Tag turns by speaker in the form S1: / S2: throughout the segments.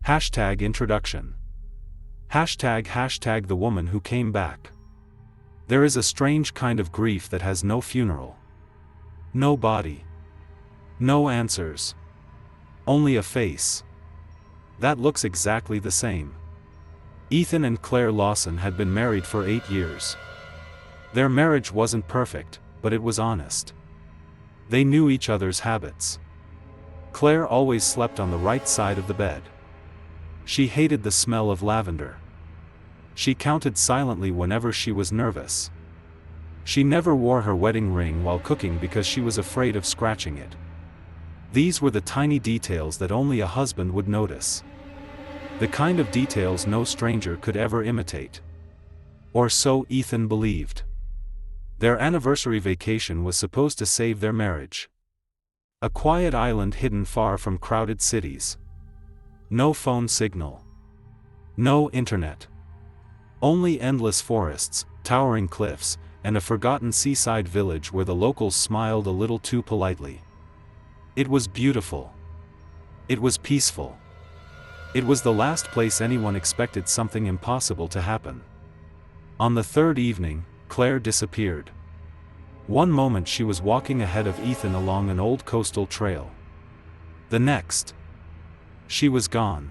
S1: Hashtag introduction. Hashtag the woman who came back. There is a strange kind of grief that has no funeral. No body. No answers. Only a face. That looks exactly the same. Ethan and Claire Lawson had been married for 8 years. Their marriage wasn't perfect, but it was honest. They knew each other's habits. Claire always slept on the right side of the bed. She hated the smell of lavender. She counted silently whenever she was nervous. She never wore her wedding ring while cooking because she was afraid of scratching it. These were the tiny details that only a husband would notice. The kind of details no stranger could ever imitate. Or so Ethan believed. Their anniversary vacation was supposed to save their marriage. A quiet island hidden far from crowded cities. No phone signal. No internet. Only endless forests, towering cliffs, and a forgotten seaside village where the locals smiled a little too politely. It was beautiful. It was peaceful. It was the last place anyone expected something impossible to happen. On the third evening, Claire disappeared. One moment she was walking ahead of Ethan along an old coastal trail. The next, she was gone.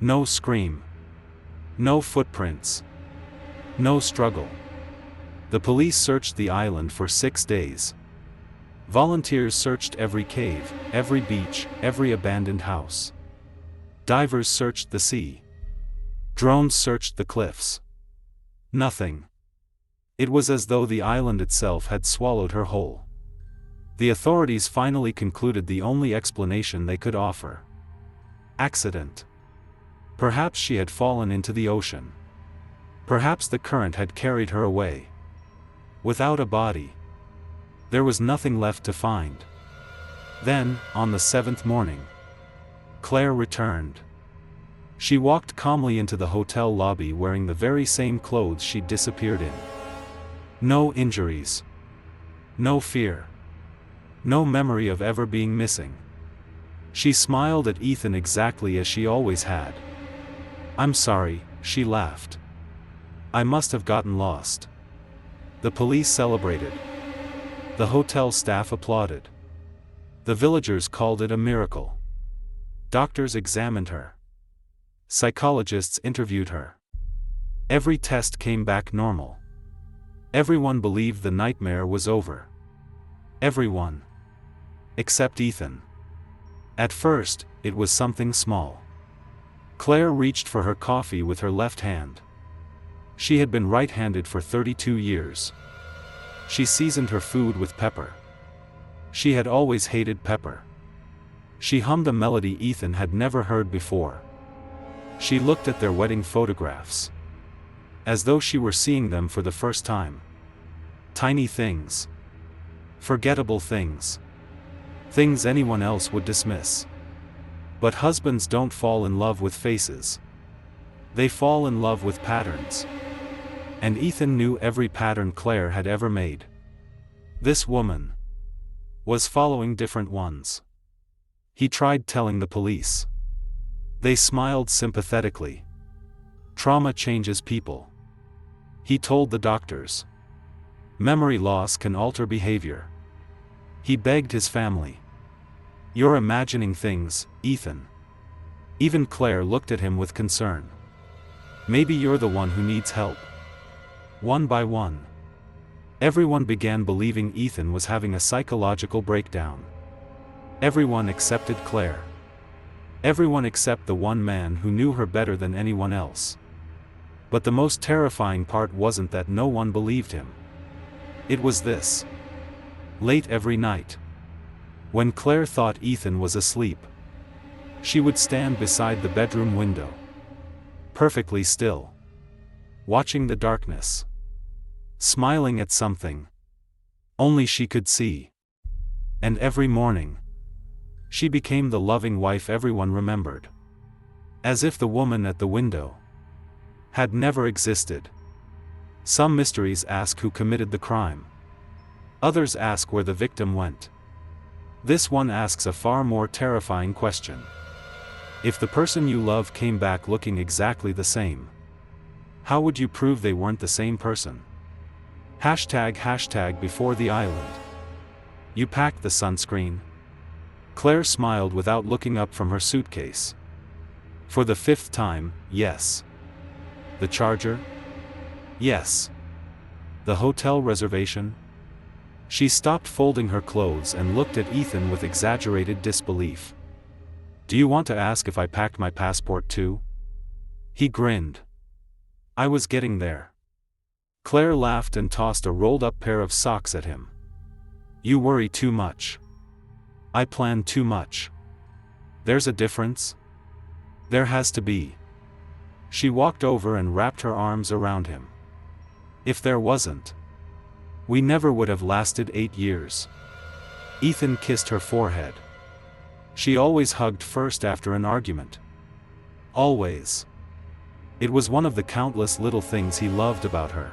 S1: No scream. No footprints. No struggle. The police searched the island for 6 days. Volunteers searched every cave, every beach, every abandoned house. Divers searched the sea. Drones searched the cliffs. Nothing. It was as though the island itself had swallowed her whole. The authorities finally concluded the only explanation they could offer. Accident. Perhaps she had fallen into the ocean. Perhaps the current had carried her away. Without a body. There was nothing left to find. Then, on the 7th morning, Claire returned. She walked calmly into the hotel lobby wearing the very same clothes she'd disappeared in. No injuries. No fear. No memory of ever being missing. She smiled at Ethan exactly as she always had. "I'm sorry," she laughed. "I must have gotten lost." The police celebrated. The hotel staff applauded. The villagers called it a miracle. Doctors examined her. Psychologists interviewed her. Every test came back normal. Everyone believed the nightmare was over. Everyone. Except Ethan. At first, it was something small. Claire reached for her coffee with her left hand. She had been right-handed for 32 years. She seasoned her food with pepper. She had always hated pepper. She hummed a melody Ethan had never heard before. She looked at their wedding photographs. As though she were seeing them for the first time. Tiny things. Forgettable things. Things anyone else would dismiss. But husbands don't fall in love with faces. They fall in love with patterns. And Ethan knew every pattern Claire had ever made. This woman was following different ones. He tried telling the police. They smiled sympathetically. Trauma changes people. He told the doctors. Memory loss can alter behavior. He begged his family. You're imagining things, Ethan. Even Claire looked at him with concern. Maybe you're the one who needs help. One by one, everyone began believing Ethan was having a psychological breakdown. Everyone accepted Claire. Everyone except the one man who knew her better than anyone else. But the most terrifying part wasn't that no one believed him. It was this. Late every night, when Claire thought Ethan was asleep, she would stand beside the bedroom window, perfectly still, watching the darkness, smiling at something only she could see. And every morning, she became the loving wife everyone remembered. As if the woman at the window had never existed. Some mysteries ask who committed the crime. Others ask where the victim went. This one asks a far more terrifying question. If the person you love came back looking exactly the same, how would you prove they weren't the same person? ## before the island. You packed the sunscreen? Claire smiled without looking up from her suitcase. For the 5th time, yes. The charger? Yes. The hotel reservation? She stopped folding her clothes and looked at Ethan with exaggerated disbelief. Do you want to ask if I packed my passport too? He grinned. I was getting there. Claire laughed and tossed a rolled-up pair of socks at him. You worry too much. I plan too much. There's a difference? There has to be. She walked over and wrapped her arms around him. If there wasn't, we never would have lasted 8 years. Ethan kissed her forehead. She always hugged first after an argument. Always. It was one of the countless little things he loved about her.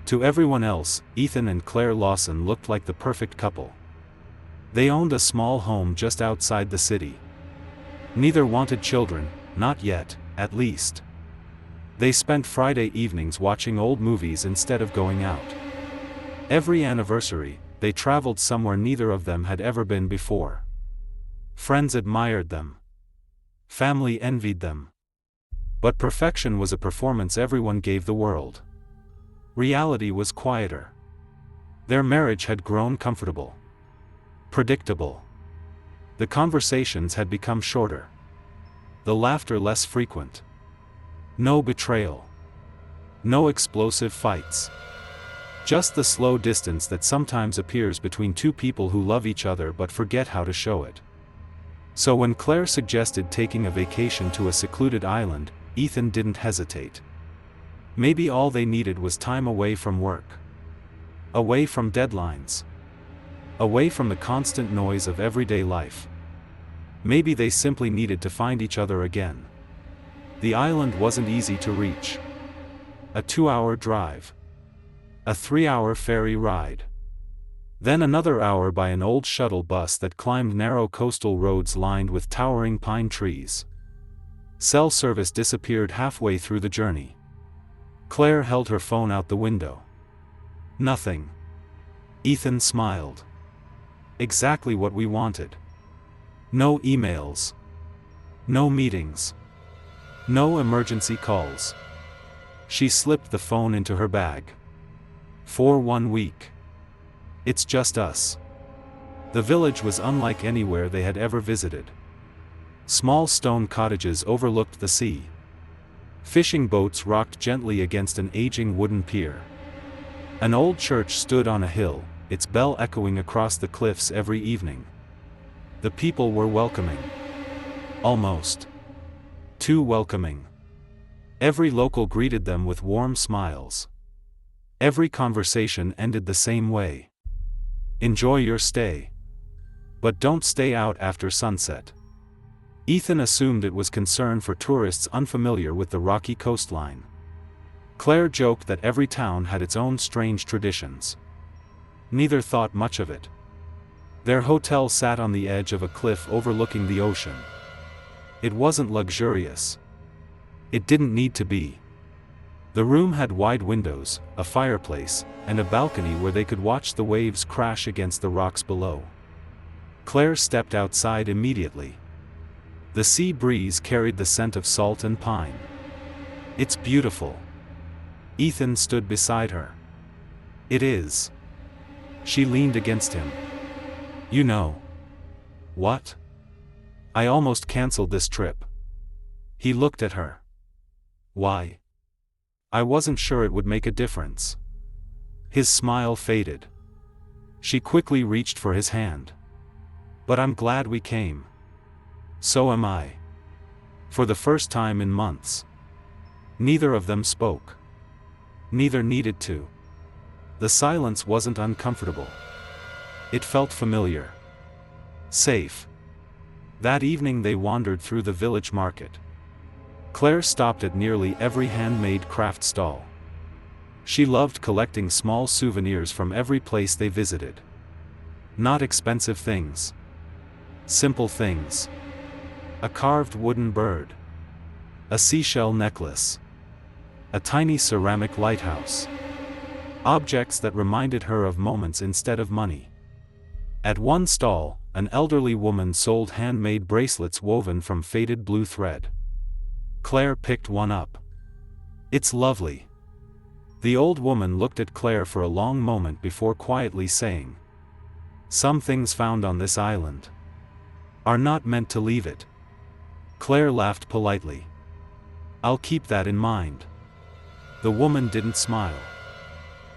S1: To everyone else, Ethan and Claire Lawson looked like the perfect couple. They owned a small home just outside the city. Neither wanted children, not yet, at least. They spent Friday evenings watching old movies instead of going out. Every anniversary, they traveled somewhere neither of them had ever been before. Friends admired them. Family envied them. But perfection was a performance everyone gave the world. Reality was quieter. Their marriage had grown comfortable. Predictable. The conversations had become shorter. The laughter less frequent. No betrayal. No explosive fights. Just the slow distance that sometimes appears between two people who love each other but forget how to show it. So when Claire suggested taking a vacation to a secluded island, Ethan didn't hesitate. Maybe all they needed was time away from work. Away from deadlines. Away from the constant noise of everyday life. Maybe they simply needed to find each other again. The island wasn't easy to reach. A 2-hour drive. A 3-hour ferry ride. Then another hour by an old shuttle bus that climbed narrow coastal roads lined with towering pine trees. Cell service disappeared halfway through the journey. Claire held her phone out the window. Nothing. Ethan smiled. Exactly what we wanted. No emails. No meetings. No emergency calls. She slipped the phone into her bag. For 1 week. It's just us. The village was unlike anywhere they had ever visited. Small stone cottages overlooked the sea. Fishing boats rocked gently against an aging wooden pier. An old church stood on a hill, its bell echoing across the cliffs every evening. The people were welcoming. Almost. Too welcoming. Every local greeted them with warm smiles. Every conversation ended the same way. Enjoy your stay. But don't stay out after sunset. Ethan assumed it was concern for tourists unfamiliar with the rocky coastline. Claire joked that every town had its own strange traditions. Neither thought much of it. Their hotel sat on the edge of a cliff overlooking the ocean. It wasn't luxurious. It didn't need to be. The room had wide windows, a fireplace, and a balcony where they could watch the waves crash against the rocks below. Claire stepped outside immediately. The sea breeze carried the scent of salt and pine. It's beautiful. Ethan stood beside her. It is. She leaned against him. You know. What? I almost canceled this trip. He looked at her. Why? I wasn't sure it would make a difference. His smile faded. She quickly reached for his hand. But I'm glad we came. So am I. For the first time in months. Neither of them spoke. Neither needed to. The silence wasn't uncomfortable. It felt familiar. Safe. That evening they wandered through the village market. Claire stopped at nearly every handmade craft stall. She loved collecting small souvenirs from every place they visited. Not expensive things. Simple things. A carved wooden bird. A seashell necklace. A tiny ceramic lighthouse. Objects that reminded her of moments instead of money. At one stall, an elderly woman sold handmade bracelets woven from faded blue thread. Claire picked one up. "It's lovely." The old woman looked at Claire for a long moment before quietly saying, "Some things found on this island are not meant to leave it." Claire laughed politely. "I'll keep that in mind." The woman didn't smile.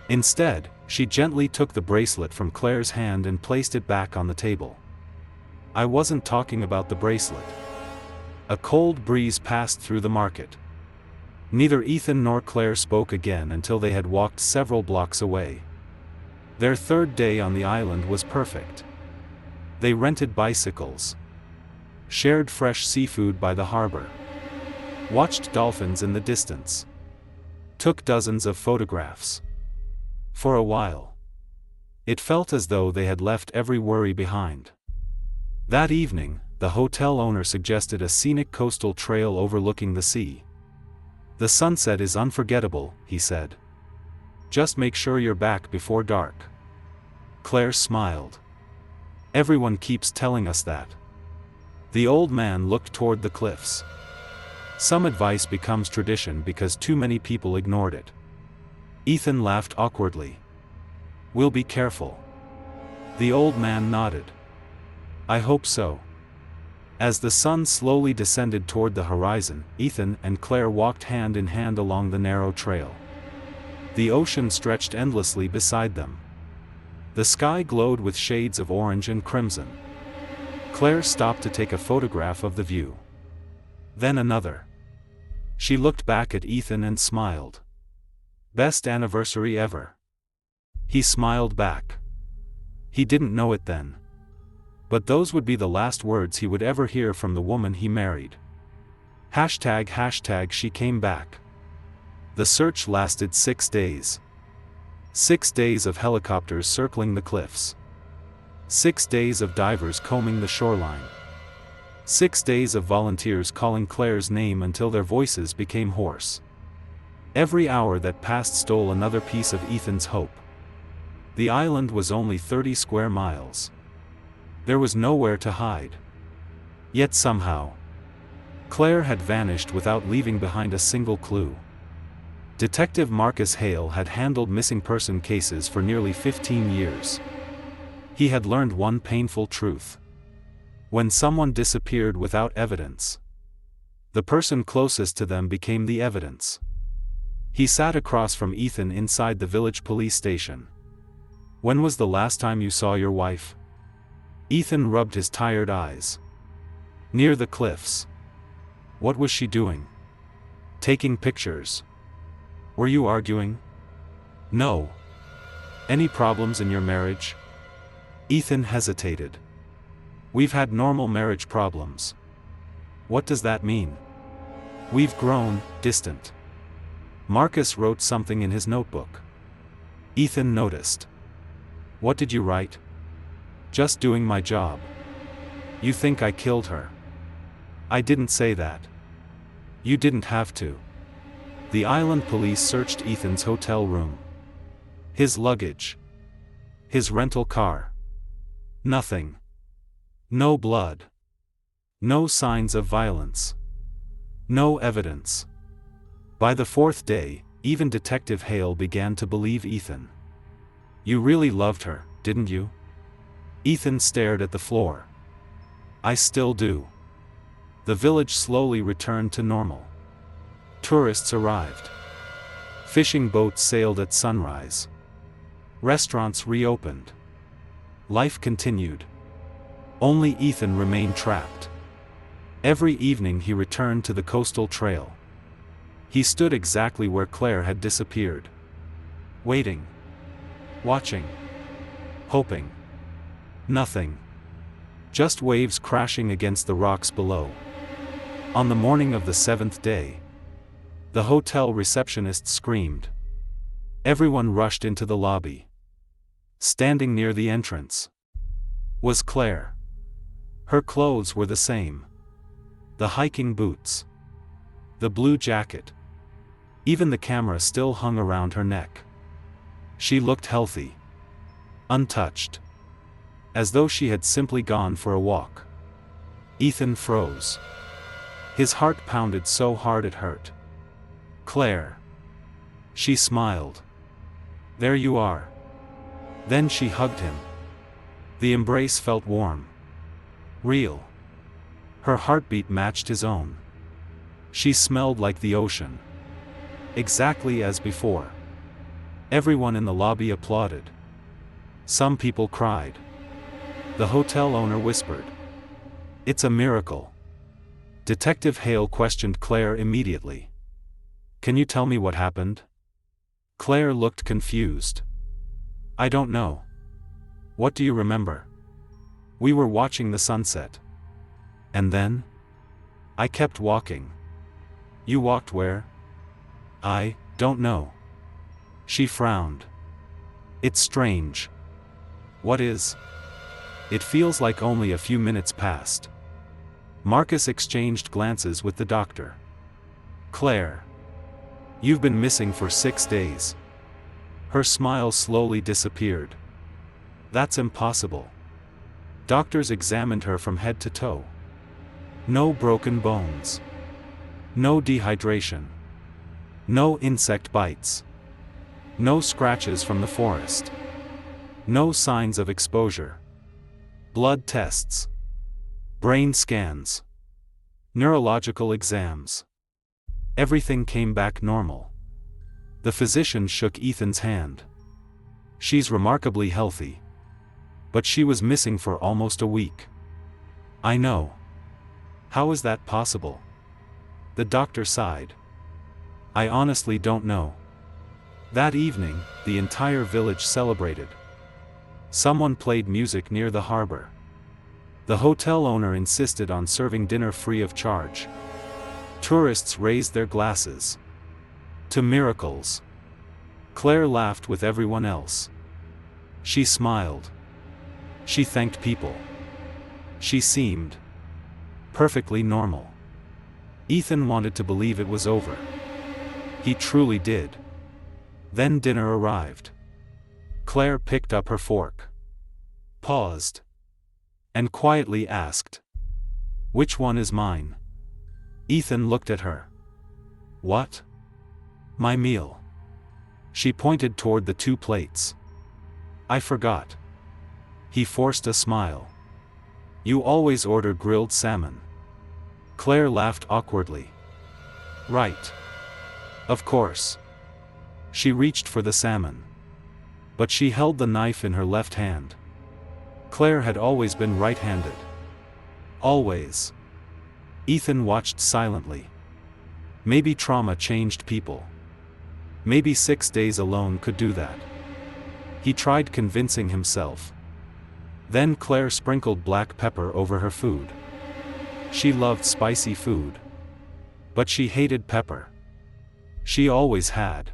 S1: Instead, she gently took the bracelet from Claire's hand and placed it back on the table. "I wasn't talking about the bracelet." A cold breeze passed through the market. Neither Ethan nor Claire spoke again until they had walked several blocks away. Their third day on the island was perfect. They rented bicycles, shared fresh seafood by the harbor, watched dolphins in the distance, took dozens of photographs. For a while, it felt as though they had left every worry behind. That evening, the hotel owner suggested a scenic coastal trail overlooking the sea. "The sunset is unforgettable," he said. "Just make sure you're back before dark." Claire smiled. "Everyone keeps telling us that." The old man looked toward the cliffs. "Some advice becomes tradition because too many people ignored it." Ethan laughed awkwardly. "We'll be careful." The old man nodded. "I hope so." As the sun slowly descended toward the horizon, Ethan and Claire walked hand in hand along the narrow trail. The ocean stretched endlessly beside them. The sky glowed with shades of orange and crimson. Claire stopped to take a photograph of the view. Then another. She looked back at Ethan and smiled. "Best anniversary ever." He smiled back. He didn't know it then, but those would be the last words he would ever hear from the woman he married. ### She came back. The search lasted 6 days. 6 days of helicopters circling the cliffs. 6 days of divers combing the shoreline. 6 days of volunteers calling Claire's name until their voices became hoarse. Every hour that passed stole another piece of Ethan's hope. The island was only 30 square miles. There was nowhere to hide. Yet somehow, Claire had vanished without leaving behind a single clue. Detective Marcus Hale had handled missing person cases for nearly 15 years. He had learned one painful truth. When someone disappeared without evidence, the person closest to them became the evidence. He sat across from Ethan inside the village police station. "When was the last time you saw your wife?" Ethan rubbed his tired eyes. "Near the cliffs." "What was she doing?" "Taking pictures." "Were you arguing?" "No." "Any problems in your marriage?" Ethan hesitated. "We've had normal marriage problems." "What does that mean?" "We've grown distant." Marcus wrote something in his notebook. Ethan noticed. "What did you write?" "Just doing my job." "You think I killed her?" "I didn't say that." "You didn't have to." The island police searched Ethan's hotel room. His luggage. His rental car. Nothing. No blood. No signs of violence. No evidence. By the 4th day, even Detective Hale began to believe Ethan. "You really loved her, didn't you?" Ethan stared at the floor. "I still do." The village slowly returned to normal. Tourists arrived. Fishing boats sailed at sunrise. Restaurants reopened. Life continued. Only Ethan remained trapped. Every evening he returned to the coastal trail. He stood exactly where Claire had disappeared. Waiting. Watching. Hoping. Nothing. Just waves crashing against the rocks below. On the morning of the 7th day, the hotel receptionist screamed. Everyone rushed into the lobby. Standing near the entrance was Claire. Her clothes were the same. The hiking boots. The blue jacket. Even the camera still hung around her neck. She looked healthy. Untouched. As though she had simply gone for a walk. Ethan froze. His heart pounded so hard it hurt. Claire. She smiled. There you are. Then she hugged him. The embrace felt warm. Real. Her heartbeat matched his own. She smelled like the ocean. Exactly as before. Everyone in the lobby applauded. Some people cried. The hotel owner whispered. It's a miracle. Detective Hale questioned Claire immediately. Can you tell me what happened? Claire looked confused. I don't know. What do you remember? We were watching the sunset. And then? I kept walking. You walked where? I don't know. She frowned. It's strange. What is? It feels like only a few minutes passed. Marcus exchanged glances with the doctor. Claire. You've been missing for 6 days. Her smile slowly disappeared. That's impossible. Doctors examined her from head to toe. No broken bones. No dehydration. No insect bites. No scratches from the forest. No signs of exposure. Blood tests. Brain scans. Neurological exams. Everything came back normal. The physician shook Ethan's hand. She's remarkably healthy. But she was missing for almost a week. I know. How is that possible? The doctor sighed. I honestly don't know. That evening, the entire village celebrated. Someone played music near the harbor. The hotel owner insisted on serving dinner free of charge. Tourists raised their glasses. To miracles. Claire laughed with everyone else. She smiled. She thanked people. She seemed perfectly normal. Ethan wanted to believe it was over. He truly did. Then dinner arrived. Claire picked up her fork. Paused. And quietly asked. Which one is mine? Ethan looked at her. What? My meal. She pointed toward the 2 plates. I forgot. He forced a smile. You always order grilled salmon. Claire laughed awkwardly. Right. Of course. She reached for the salmon. But she held the knife in her left hand. Claire had always been right-handed. Always. Ethan watched silently. Maybe trauma changed people. Maybe 6 days alone could do that. He tried convincing himself. Then Claire sprinkled black pepper over her food. She loved spicy food. But she hated pepper. She always had.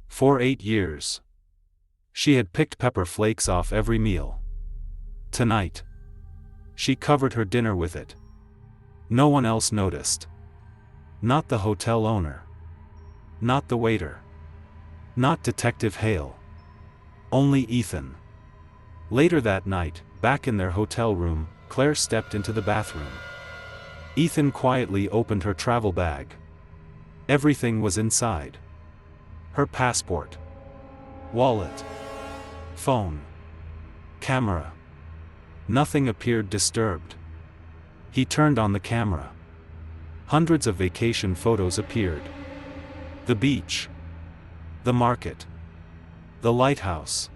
S1: For 8 years. She had picked pepper flakes off every meal. Tonight. She covered her dinner with it. No one else noticed. Not the hotel owner. Not the waiter. Not Detective Hale. Only Ethan. Later that night, back in their hotel room, Claire stepped into the bathroom. Ethan quietly opened her travel bag. Everything was inside. Her passport. Wallet. Phone. Camera. Nothing appeared disturbed. He turned on the camera. Hundreds of vacation photos appeared. The beach. The market. The lighthouse.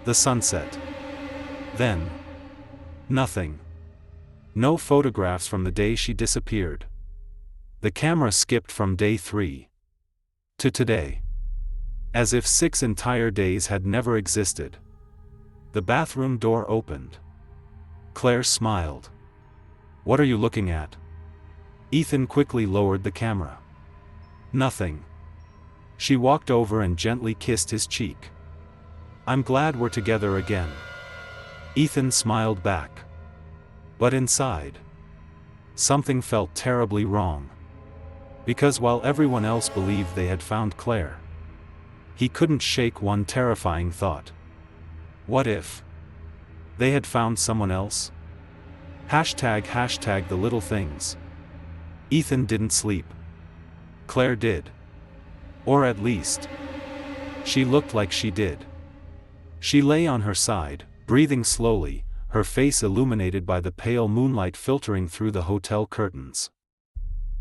S1: The sunset. Then. Nothing. No photographs from the day she disappeared. The camera skipped from day 3 to today. As if 6 entire days had never existed. The bathroom door opened. Claire smiled. What are you looking at? Ethan quickly lowered the camera. Nothing. She walked over and gently kissed his cheek. I'm glad we're together again. Ethan smiled back. But inside. something felt terribly wrong. Because while everyone else believed they had found Claire, he couldn't shake one terrifying thought. What if they had found someone else? Hashtag the little things. Ethan didn't sleep. Claire did. Or at least, she looked like she did. She lay on her side, breathing slowly, her face illuminated by the pale moonlight filtering through the hotel curtains.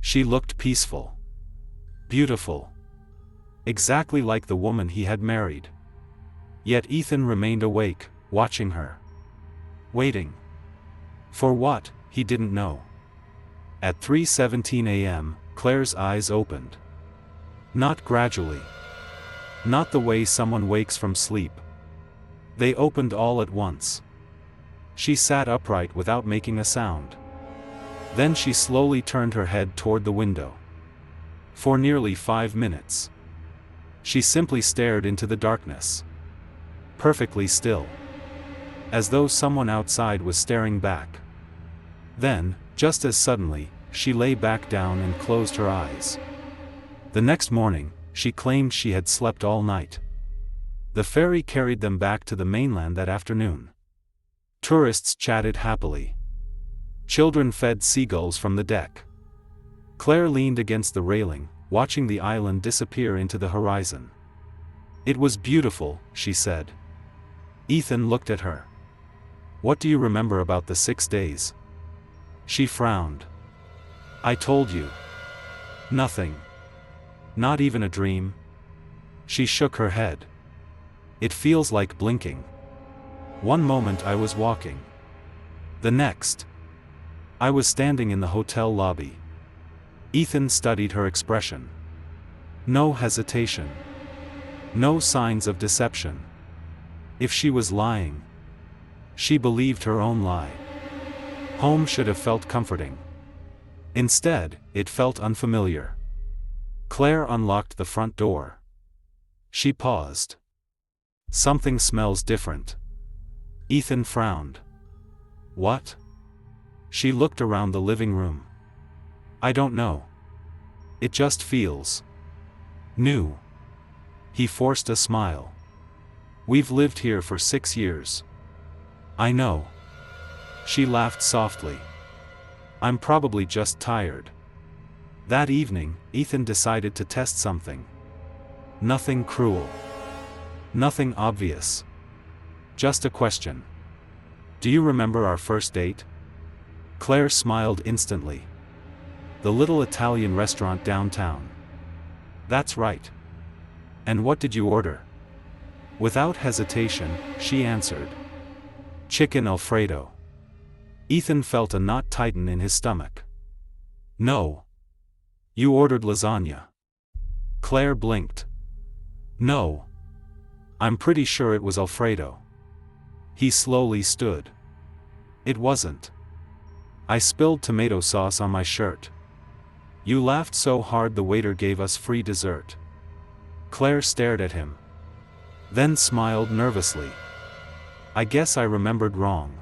S1: She looked peaceful. Beautiful. Exactly like the woman he had married. Yet Ethan remained awake, watching her. Waiting. For what, he didn't know. At 3:17 a.m., Claire's eyes opened. Not gradually. Not the way someone wakes from sleep. They opened all at once. She sat upright without making a sound. Then she slowly turned her head toward the window. For nearly 5 minutes, she simply stared into the darkness. Perfectly still. As though someone outside was staring back. Then, just as suddenly, she lay back down and closed her eyes. The next morning, she claimed she had slept all night. The ferry carried them back to the mainland that afternoon. Tourists chatted happily. Children fed seagulls from the deck. Claire leaned against the railing, watching the island disappear into the horizon. It was beautiful, she said. Ethan looked at her. What do you remember about the 6 days? She frowned. I told you. Nothing. Not even a dream. She shook her head. It feels like blinking. One moment I was walking. The next, I was standing in the hotel lobby. Ethan studied her expression. No hesitation. No signs of deception. If she was lying, she believed her own lie. Home should have felt comforting. Instead, it felt unfamiliar. Claire unlocked the front door. She paused. Something smells different. Ethan frowned. What? She looked around the living room. I don't know. It just feels new. He forced a smile. We've lived here for 6 years. I know. She laughed softly. I'm probably just tired. That evening, Ethan decided to test something. Nothing cruel. Nothing obvious. Just a question. Do you remember our first date? Claire smiled instantly. The little Italian restaurant downtown. That's right. And what did you order? Without hesitation, she answered. Chicken Alfredo. Ethan felt a knot tighten in his stomach. No. You ordered lasagna. Claire blinked. No. I'm pretty sure it was Alfredo. He slowly stood. It wasn't. I spilled tomato sauce on my shirt. You laughed so hard the waiter gave us free dessert. Claire stared at him. Then smiled nervously. I guess I remembered wrong.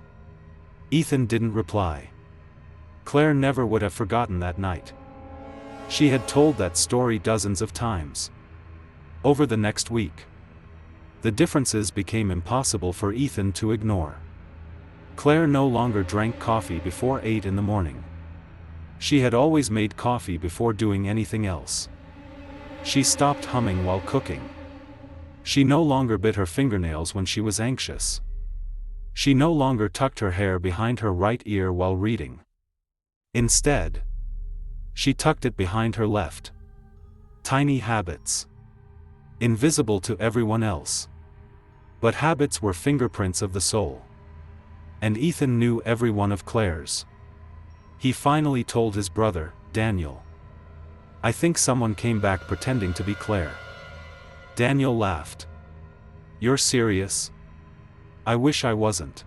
S1: Ethan didn't reply. Claire never would have forgotten that night. She had told that story dozens of times. Over the next week, the differences became impossible for Ethan to ignore. Claire no longer drank coffee before 8 in the morning. She had always made coffee before doing anything else. She stopped humming while cooking. She no longer bit her fingernails when she was anxious. She no longer tucked her hair behind her right ear while reading. Instead, she tucked it behind her left. Tiny habits. Invisible to everyone else. But habits were fingerprints of the soul. And Ethan knew every one of Claire's. He finally told his brother, Daniel. I think someone came back pretending to be Claire. Daniel laughed. You're serious? I wish I wasn't.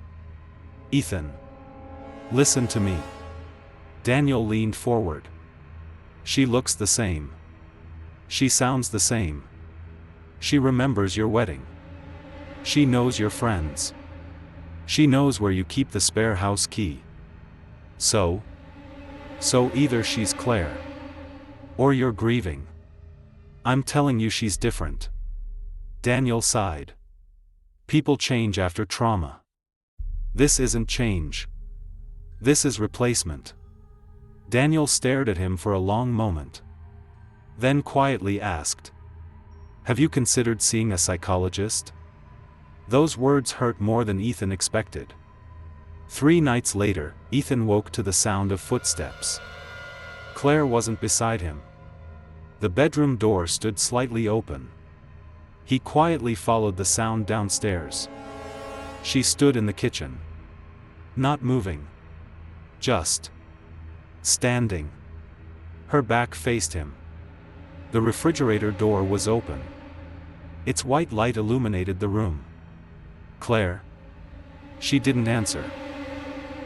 S1: Ethan. Listen to me. Daniel leaned forward. She looks the same. She sounds the same. She remembers your wedding. She knows your friends. She knows where you keep the spare house key. So So either she's Claire. Or you're grieving. I'm telling you she's different. Daniel sighed. People change after trauma. This isn't change. This is replacement. Daniel stared at him for a long moment. Then quietly asked, "Have you considered seeing a psychologist?" Those words hurt more than Ethan expected. 3 nights later, Ethan woke to the sound of footsteps. Claire wasn't beside him. The bedroom door stood slightly open. He quietly followed the sound downstairs. She stood in the kitchen. Not moving. Just standing. Her back faced him. The refrigerator door was open. Its white light illuminated the room. "Claire?" She didn't answer.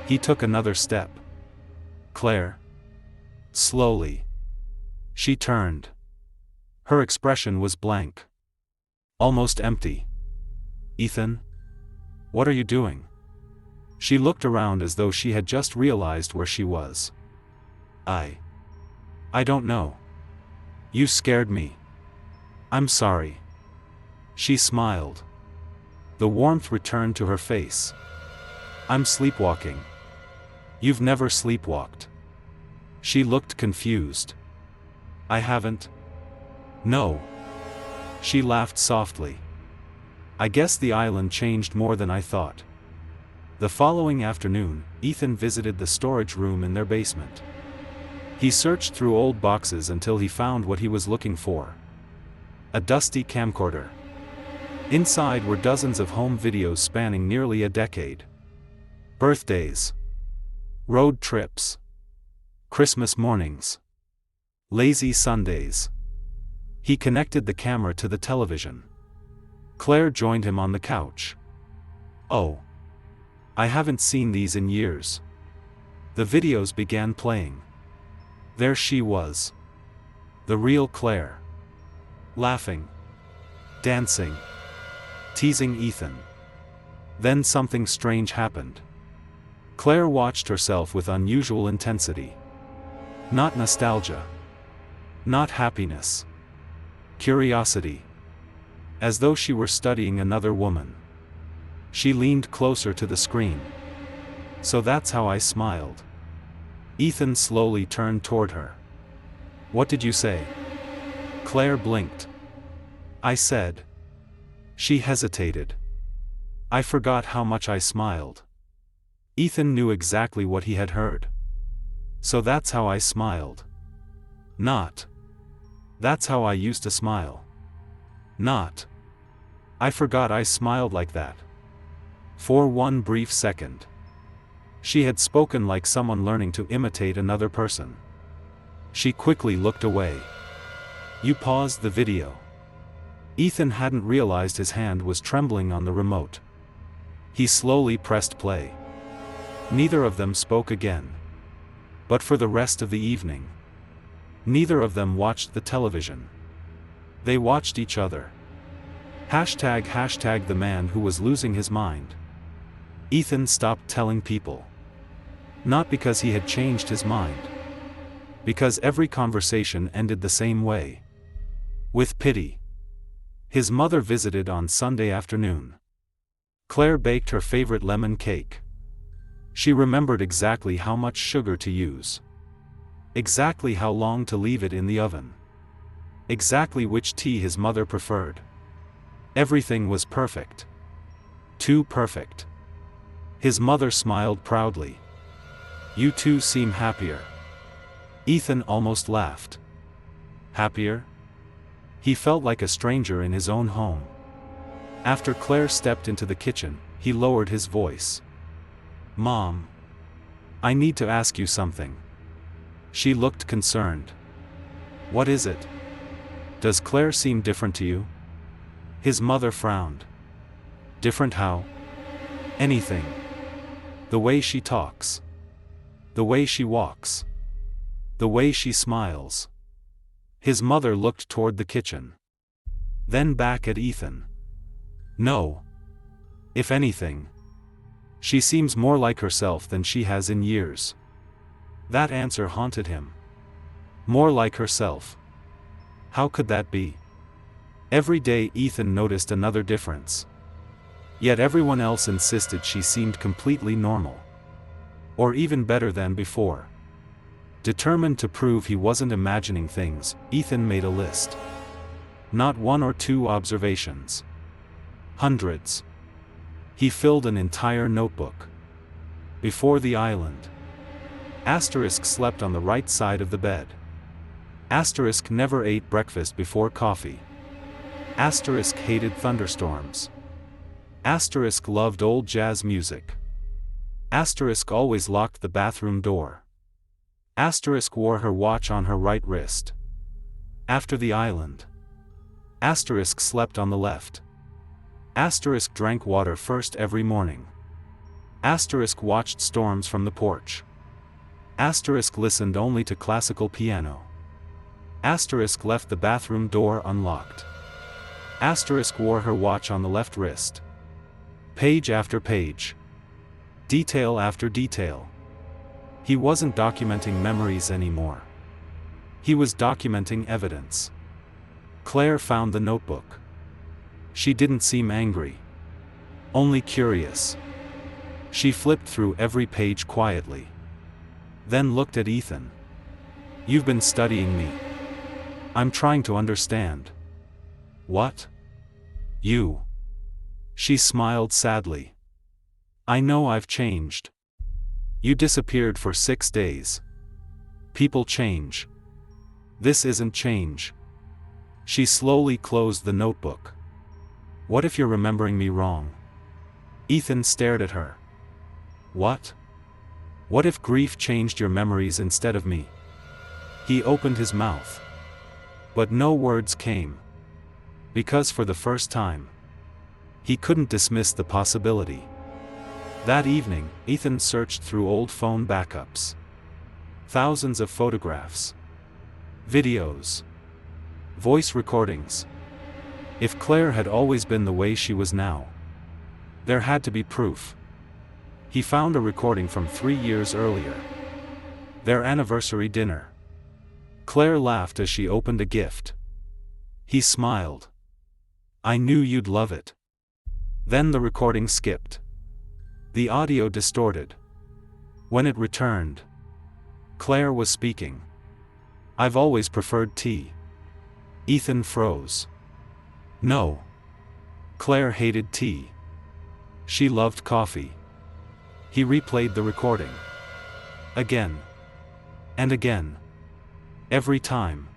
S1: He took another step. "Claire?" Slowly. She turned. Her expression was blank. Almost empty. "Ethan? What are you doing?" She looked around as though she had just realized where she was. I don't know. You scared me. I'm sorry." She smiled. The warmth returned to her face. "I'm sleepwalking." "You've never sleepwalked." She looked confused. "I haven't." "No." She laughed softly. "I guess the island changed more than I thought." The following afternoon, Ethan visited the storage room in their basement. He searched through old boxes until he found what he was looking for. A dusty camcorder. Inside were dozens of home videos spanning nearly a decade. Birthdays. Road trips. Christmas mornings. Lazy Sundays. He connected the camera to the television. Claire joined him on the couch. "Oh. I haven't seen these in years." The videos began playing. There she was. The real Claire. Laughing. Dancing. Teasing Ethan. Then something strange happened. Claire watched herself with unusual intensity. Not nostalgia. Not happiness. Curiosity. As though she were studying another woman. She leaned closer to the screen. "So that's how I smiled." Ethan slowly turned toward her. "What did you say?" Claire blinked. "I said." She hesitated. "I forgot how much I smiled." Ethan knew exactly what he had heard. "So that's how I smiled." Not. "That's how I used to smile." Not. "I forgot I smiled like that." For one brief second. She had spoken like someone learning to imitate another person. She quickly looked away. "You paused the video." Ethan hadn't realized his hand was trembling on the remote. He slowly pressed play. Neither of them spoke again. But for the rest of the evening, neither of them watched the television. They watched each other. #the man who was losing his mind. Ethan stopped telling people. Not because he had changed his mind. Because every conversation ended the same way. With pity. His mother visited on Sunday afternoon. Claire baked her favorite lemon cake. She remembered exactly how much sugar to use. Exactly how long to leave it in the oven. Exactly which tea his mother preferred. Everything was perfect. Too perfect. His mother smiled proudly. "You two seem happier." Ethan almost laughed. Happier? He felt like a stranger in his own home. After Claire stepped into the kitchen, he lowered his voice. "Mom. I need to ask you something." She looked concerned. "What is it? Does Claire seem different to you?" His mother frowned. "Different how?" "Anything. The way she talks. The way she walks. The way she smiles." His mother looked toward the kitchen. Then back at Ethan. "No. If anything, she seems more like herself than she has in years." That answer haunted him. More like herself. How could that be? Every day Ethan noticed another difference. Yet everyone else insisted she seemed completely normal. Or even better than before. Determined to prove he wasn't imagining things, Ethan made a list. Not one or two observations. Hundreds. He filled an entire notebook. Before the island. Asterisk slept on the right side of the bed. Asterisk never ate breakfast before coffee. Asterisk hated thunderstorms. Asterisk loved old jazz music. Asterisk always locked the bathroom door. Asterisk wore her watch on her right wrist. After the island. Asterisk slept on the left. Asterisk drank water first every morning. Asterisk watched storms from the porch. Asterisk listened only to classical piano. Asterisk left the bathroom door unlocked. Asterisk wore her watch on the left wrist. Page after page. Detail after detail. He wasn't documenting memories anymore. He was documenting evidence. Claire found the notebook. She didn't seem angry. Only curious. She flipped through every page quietly. Then looked at Ethan. "You've been studying me. I'm trying to understand." "What? You?" She smiled sadly. "I know I've changed. You disappeared for 6 days. People change. This isn't change." She slowly closed the notebook. "What if you're remembering me wrong?" Ethan stared at her. "What? What if grief changed your memories instead of me?" He opened his mouth. But no words came. Because for the first time, he couldn't dismiss the possibility. That evening, Ethan searched through old phone backups. Thousands of photographs. Videos. Voice recordings. If Claire had always been the way she was now, there had to be proof. He found a recording from 3 years earlier. Their anniversary dinner. Claire laughed as she opened a gift. He smiled. "I knew you'd love it." Then the recording skipped. The audio distorted. When it returned, Claire was speaking. "I've always preferred tea." Ethan froze. No. Claire hated tea. She loved coffee. He replayed the recording. Again. And again. Every time.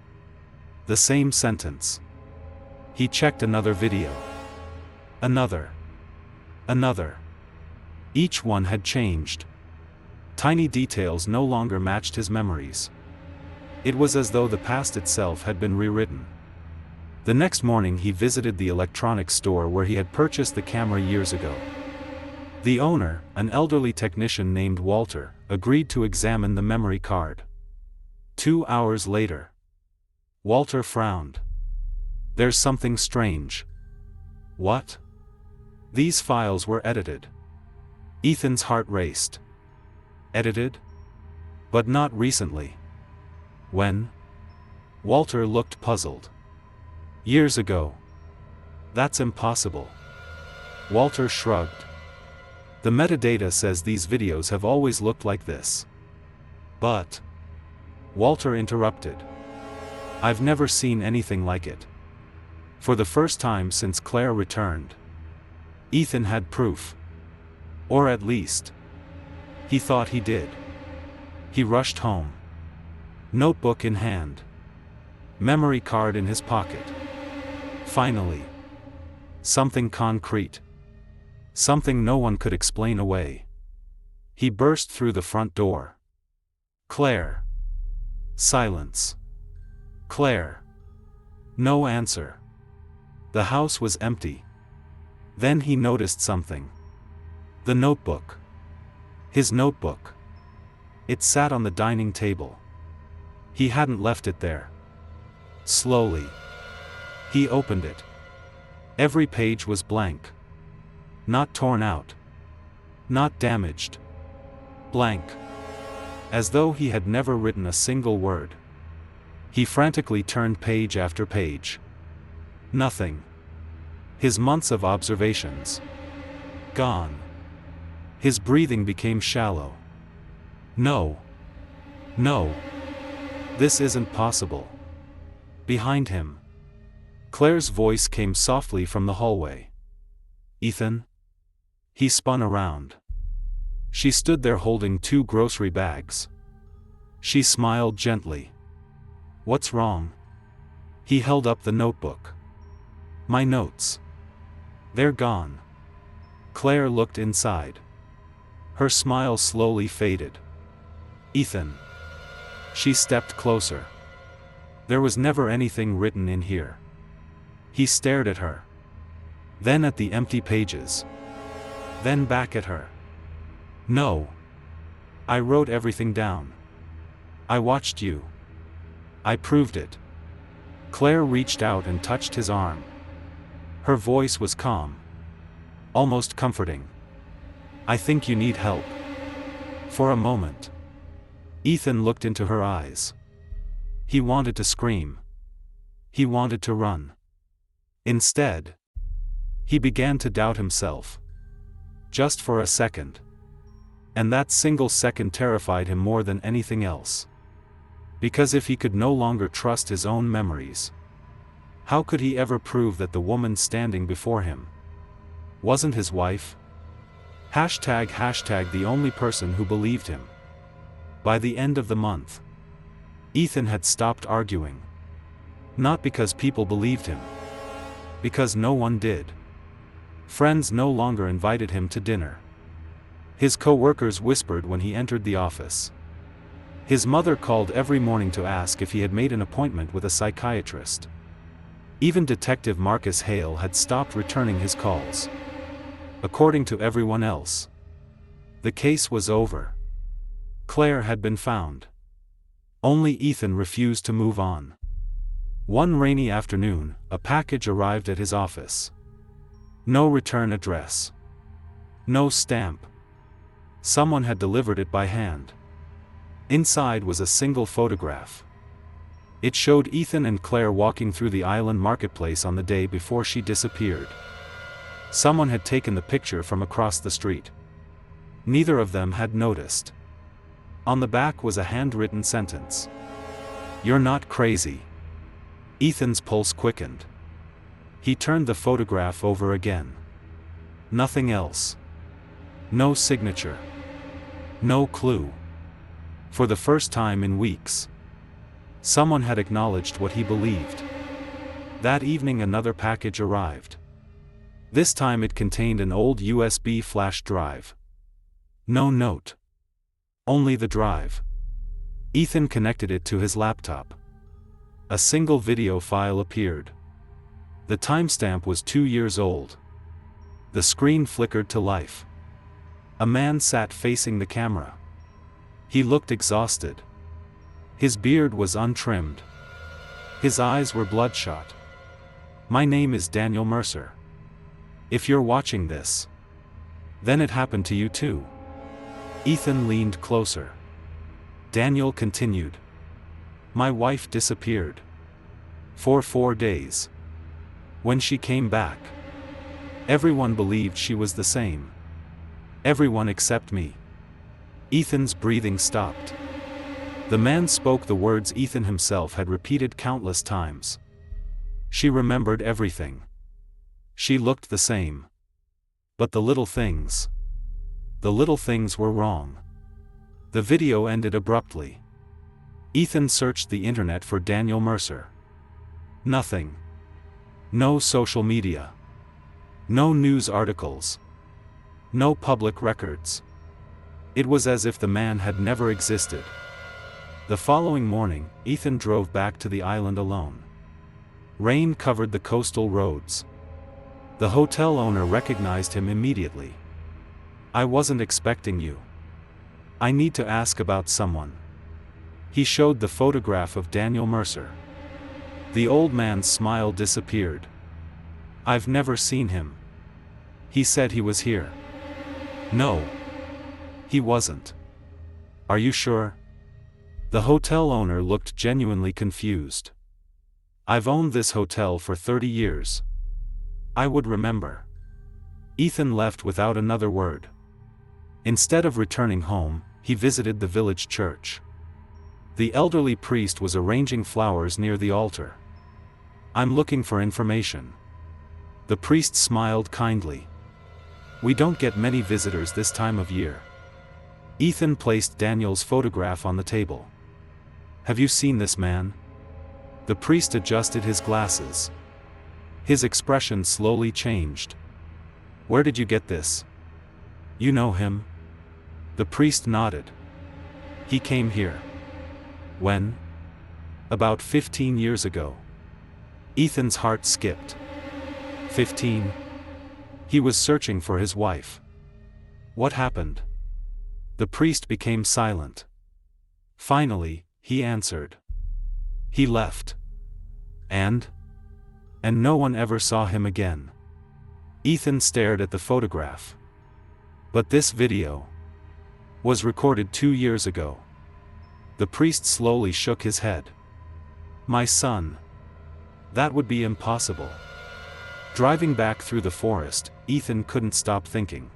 S1: The same sentence. He checked another video. Another. Another. Each one had changed. Tiny details no longer matched his memories. It was as though the past itself had been rewritten. The next morning he visited the electronics store where he had purchased the camera years ago. The owner, an elderly technician named Walter, agreed to examine the memory card. 2 hours later. Walter frowned. "There's something strange." "What?" "These files were edited." Ethan's heart raced. Edited? But not recently. When? Walter looked puzzled. "Years ago." "That's impossible." Walter shrugged. "The metadata says these videos have always looked like this." "But..." Walter interrupted. "I've never seen anything like it." For the first time since Claire returned, Ethan had proof. Or at least, he thought he did. He rushed home. Notebook in hand. Memory card in his pocket. Finally. Something concrete. Something no one could explain away. He burst through the front door. Claire. Silence. Claire. No answer. The house was empty. Then he noticed something. The notebook. His notebook. It sat on the dining table. He hadn't left it there. Slowly. He opened it. Every page was blank. Not torn out. Not damaged. Blank. as though he had never written a single word. He frantically turned page after page. Nothing. His months of observations. Gone. His breathing became shallow. No. No. This isn't possible. Behind him. Claire's voice came softly from the hallway. Ethan? He spun around. She stood there holding 2 grocery bags. She smiled gently. What's wrong? He held up the notebook. My notes. They're gone. Claire looked inside. Her smile slowly faded. Ethan. She stepped closer. There was never anything written in here. He stared at her. Then at the empty pages. Then back at her. No. I wrote everything down. I watched you. I proved it. Claire reached out and touched his arm. Her voice was calm. Almost comforting. I think you need help. For a moment. Ethan looked into her eyes. He wanted to scream. He wanted to run. Instead, he began to doubt himself. Just for a second. And that single second terrified him more than anything else. Because if he could no longer trust his own memories, how could he ever prove that the woman standing before him wasn't his wife? Hashtag the only person who believed him. By the end of the month, Ethan had stopped arguing. Not because people believed him. Because no one did. Friends no longer invited him to dinner. His co-workers whispered when he entered the office. His mother called every morning to ask if he had made an appointment with a psychiatrist. Even Detective Marcus Hale had stopped returning his calls. According to everyone else, the case was over. Claire had been found. Only Ethan refused to move on. One rainy afternoon, a package arrived at his office. No return address. No stamp. Someone had delivered it by hand. Inside was a single photograph. It showed Ethan and Claire walking through the island marketplace on the day before she disappeared. Someone had taken the picture from across the street. Neither of them had noticed. On the back was a handwritten sentence. You're not crazy. Ethan's pulse quickened. He turned the photograph over again. Nothing else. No signature. No clue. For the first time in weeks, someone had acknowledged what he believed. That evening another package arrived. This time it contained an old USB flash drive. No note. Only the drive. Ethan connected it to his laptop. A single video file appeared. The timestamp was 2 years old. The screen flickered to life. A man sat facing the camera. He looked exhausted. His beard was untrimmed. His eyes were bloodshot. My name is Daniel Mercer. If you're watching this, then it happened to you too. Ethan leaned closer. Daniel continued. My wife disappeared. For 4 days. When she came back, everyone believed she was the same. Everyone except me. Ethan's breathing stopped. The man spoke the words Ethan himself had repeated countless times. She remembered everything. She looked the same. But the little things were wrong. The video ended abruptly. Ethan searched the internet for Daniel Mercer. Nothing. No social media. No news articles. No public records. It was as if the man had never existed. The following morning, Ethan drove back to the island alone. Rain covered the coastal roads. The hotel owner recognized him immediately. I wasn't expecting you. I need to ask about someone. He showed the photograph of Daniel Mercer. The old man's smile disappeared. I've never seen him. He said he was here. No. He wasn't. Are you sure? The hotel owner looked genuinely confused. "I've owned this hotel for 30 years. I would remember." Ethan left without another word. Instead of returning home, he visited the village church. The elderly priest was arranging flowers near the altar. "I'm looking for information." The priest smiled kindly. "We don't get many visitors this time of year." Ethan placed Daniel's photograph on the table. "Have you seen this man?" The priest adjusted his glasses. His expression slowly changed. "Where did you get this? You know him?" The priest nodded. "He came here." "When?" "About 15 years ago." Ethan's heart skipped. 15? He was searching for his wife. What happened? The priest became silent. Finally, he answered. "He left. And no one ever saw him again." Ethan stared at the photograph. "But this video was recorded 2 years ago." The priest slowly shook his head. "My son. That would be impossible." Driving back through the forest, Ethan couldn't stop thinking.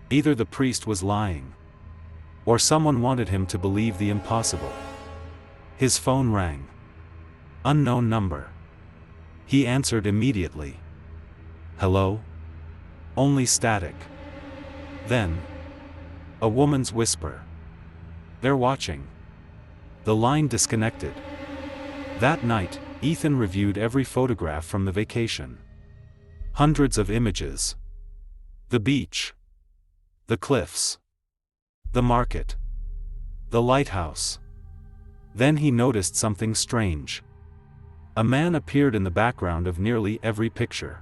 S1: Either the priest was lying, or someone wanted him to believe the impossible. His phone rang. Unknown number. He answered immediately. "Hello?" Only static. Then, a woman's whisper. "They're watching." The line disconnected. That night, Ethan reviewed every photograph from the vacation. Hundreds of images. The beach. The cliffs. The market. The lighthouse. Then he noticed something strange. A man appeared in the background of nearly every picture.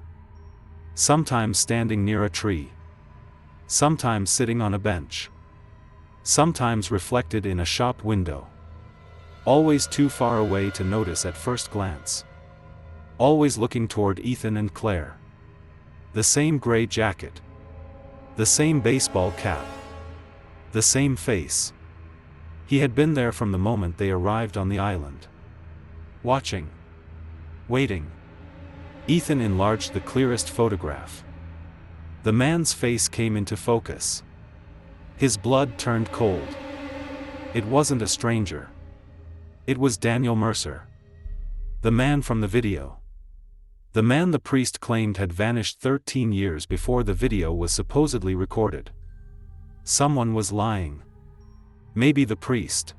S1: Sometimes standing near a tree. Sometimes sitting on a bench. Sometimes reflected in a shop window. Always too far away to notice at first glance. Always looking toward Ethan and Claire. The same gray jacket. The same baseball cap. The same face. He had been there from the moment they arrived on the island. Watching. Waiting. Ethan enlarged the clearest photograph. The man's face came into focus. His blood turned cold. It wasn't a stranger. It was Daniel Mercer. The man from the video. The man the priest claimed had vanished 13 years before the video was supposedly recorded. Someone was lying. Maybe the priest.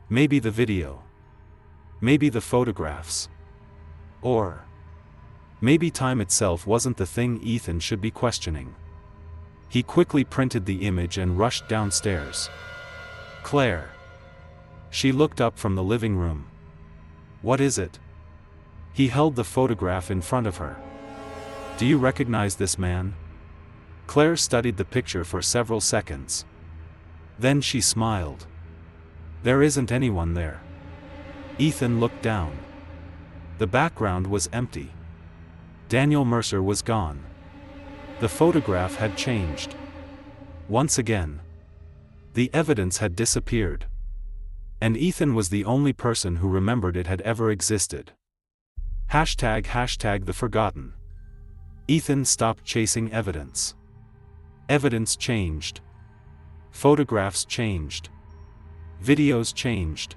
S1: Maybe the video. Maybe the photographs. Or maybe time itself wasn't the thing Ethan should be questioning. He quickly printed the image and rushed downstairs. "Claire." She looked up from the living room. "What is it?" He held the photograph in front of her. "Do you recognize this man?" Claire studied the picture for several seconds. Then she smiled. "There isn't anyone there." Ethan looked down. The background was empty. Daniel Mercer was gone. The photograph had changed. Once again. The evidence had disappeared. And Ethan was the only person who remembered it had ever existed. #the forgotten. Ethan stopped chasing evidence. Evidence changed. Photographs changed. Videos changed.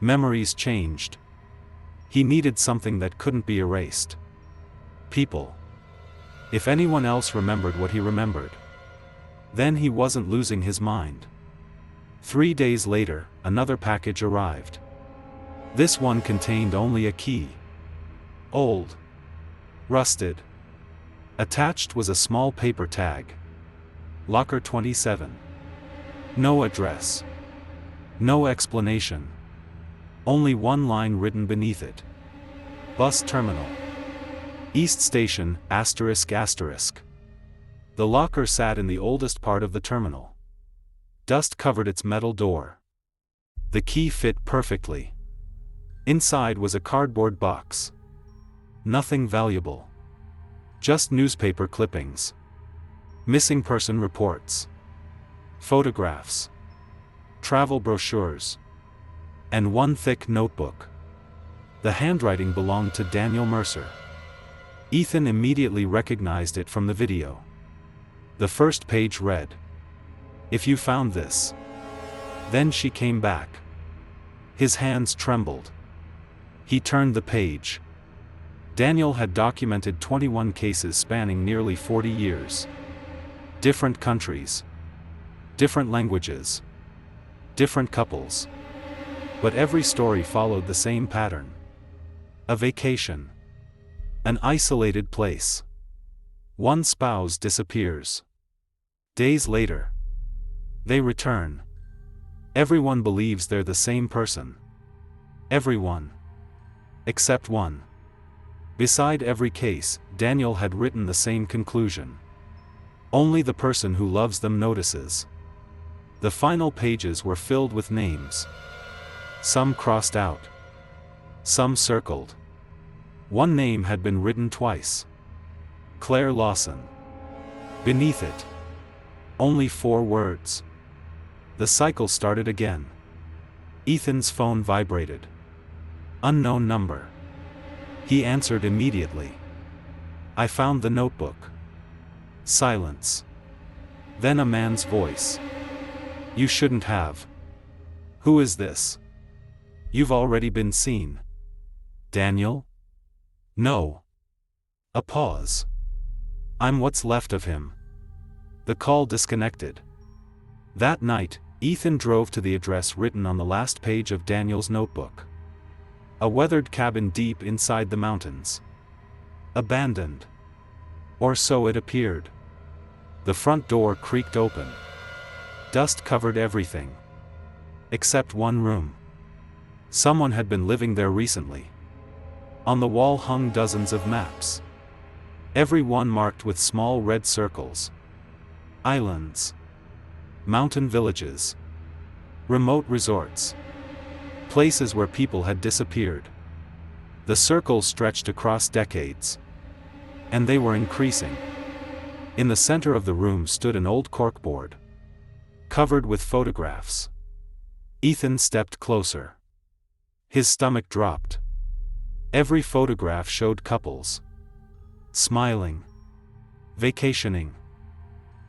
S1: Memories changed. He needed something that couldn't be erased. People. If anyone else remembered what he remembered, then he wasn't losing his mind. 3 days later, another package arrived. This one contained only a key. Old. Rusted. Attached was a small paper tag. Locker 27. No address. No explanation. Only one line written beneath it. Bus terminal. East Station, ****. The locker sat in the oldest part of the terminal. Dust covered its metal door. The key fit perfectly. Inside was a cardboard box. Nothing valuable. Just newspaper clippings. Missing person reports. Photographs. Travel brochures. and one thick notebook. The handwriting belonged to Daniel Mercer. Ethan immediately recognized it from the video. The first page read, "If you found this." Then she came back. His hands trembled. He turned the page. Daniel had documented 21 cases spanning nearly 40 years. Different countries. Different languages. Different couples. But every story followed the same pattern. A vacation. An isolated place. One spouse disappears. Days later, they return. Everyone believes they're the same person. Everyone. Except one. Beside every case, Daniel had written the same conclusion. Only the person who loves them notices. The final pages were filled with names. Some crossed out. Some circled. One name had been written twice. Claire Lawson. Beneath it, only 4 words. The cycle started again. Ethan's phone vibrated. Unknown number. He answered immediately. "I found the notebook." Silence. Then a man's voice. "You shouldn't have." "Who is this?" "You've already been seen." "Daniel?" "No." A pause. "I'm what's left of him." The call disconnected. That night, Ethan drove to the address written on the last page of Daniel's notebook. A weathered cabin deep inside the mountains. Abandoned. Or so it appeared. The front door creaked open. Dust covered everything. Except one room. Someone had been living there recently. On the wall hung dozens of maps. Every one marked with small red circles. Islands. Mountain villages. Remote resorts. Places where people had disappeared. The circles stretched across decades. And they were increasing. In the center of the room stood an old corkboard. Covered with photographs. Ethan stepped closer. His stomach dropped. Every photograph showed couples. Smiling. Vacationing.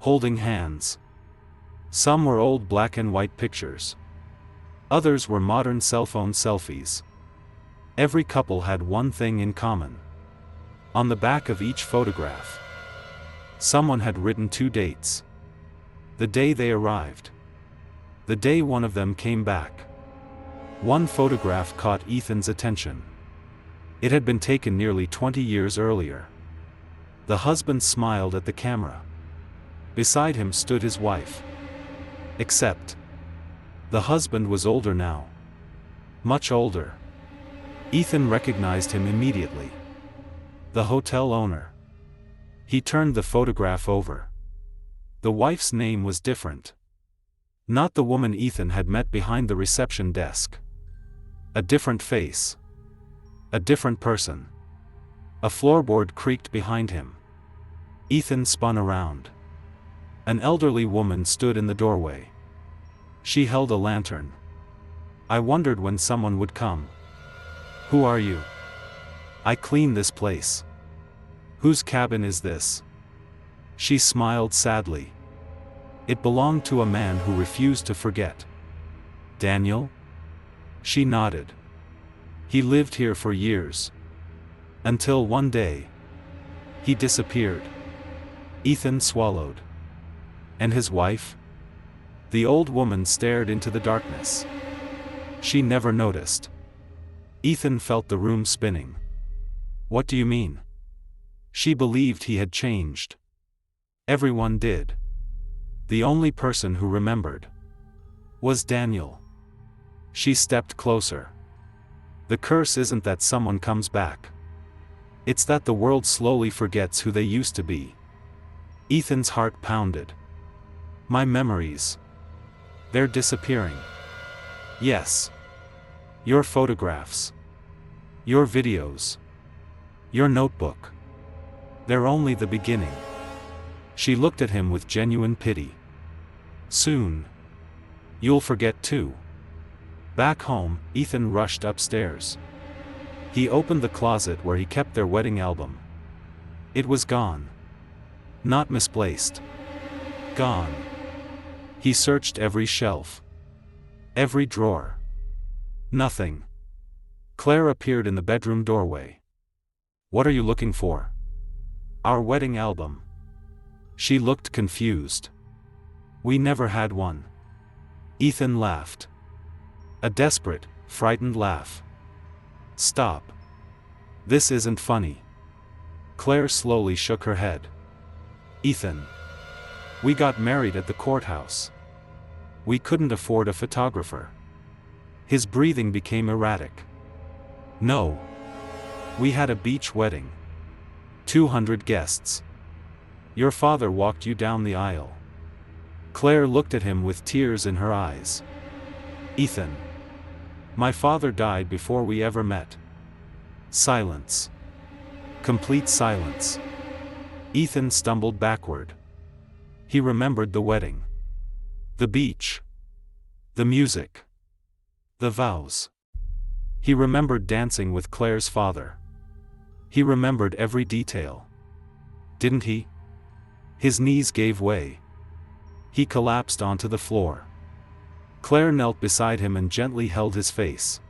S1: Holding hands. Some were old black and white pictures. Others were modern cell phone selfies. Every couple had one thing in common. On the back of each photograph, someone had written 2 dates. The day they arrived. The day one of them came back. One photograph caught Ethan's attention. It had been taken nearly 20 years earlier. The husband smiled at the camera. Beside him stood his wife. Except, the husband was older now. Much older. Ethan recognized him immediately. The hotel owner. He turned the photograph over. The wife's name was different. Not the woman Ethan had met behind the reception desk. A different face. A different person. A floorboard creaked behind him. Ethan spun around. An elderly woman stood in the doorway. She held a lantern. I wondered when someone would come. "Who are you?" "I clean this place." "Whose cabin is this?" She smiled sadly. It belonged to a man who refused to forget. "Daniel?" She nodded. "He lived here for years. Until one day, he disappeared." Ethan swallowed. "And his wife?" The old woman stared into the darkness. She never noticed. Ethan felt the room spinning. "What do you mean?" She believed he had changed. Everyone did. The only person who remembered was Daniel. She stepped closer. "The curse isn't that someone comes back. It's that the world slowly forgets who they used to be." Ethan's heart pounded. "My memories. They're disappearing." "Yes. Your photographs. Your videos. Your notebook. They're only the beginning." She looked at him with genuine pity. "Soon. You'll forget too." Back home, Ethan rushed upstairs. He opened the closet where he kept their wedding album. It was gone. Not misplaced. Gone. He searched every shelf. Every drawer. Nothing. Claire appeared in the bedroom doorway. "What are you looking for?" "Our wedding album." She looked confused. "We never had one." Ethan laughed. A desperate, frightened laugh. "Stop. This isn't funny." Claire slowly shook her head. "Ethan. We got married at the courthouse. We couldn't afford a photographer." His breathing became erratic. "No. We had a beach wedding. 200 guests. Your father walked you down the aisle." Claire looked at him with tears in her eyes. "Ethan. My father died before we ever met." Silence. Complete silence. Ethan stumbled backward. He remembered the wedding. The beach. The music. The vows. He remembered dancing with Claire's father. He remembered every detail. Didn't he? His knees gave way. He collapsed onto the floor. Claire knelt beside him and gently held his face.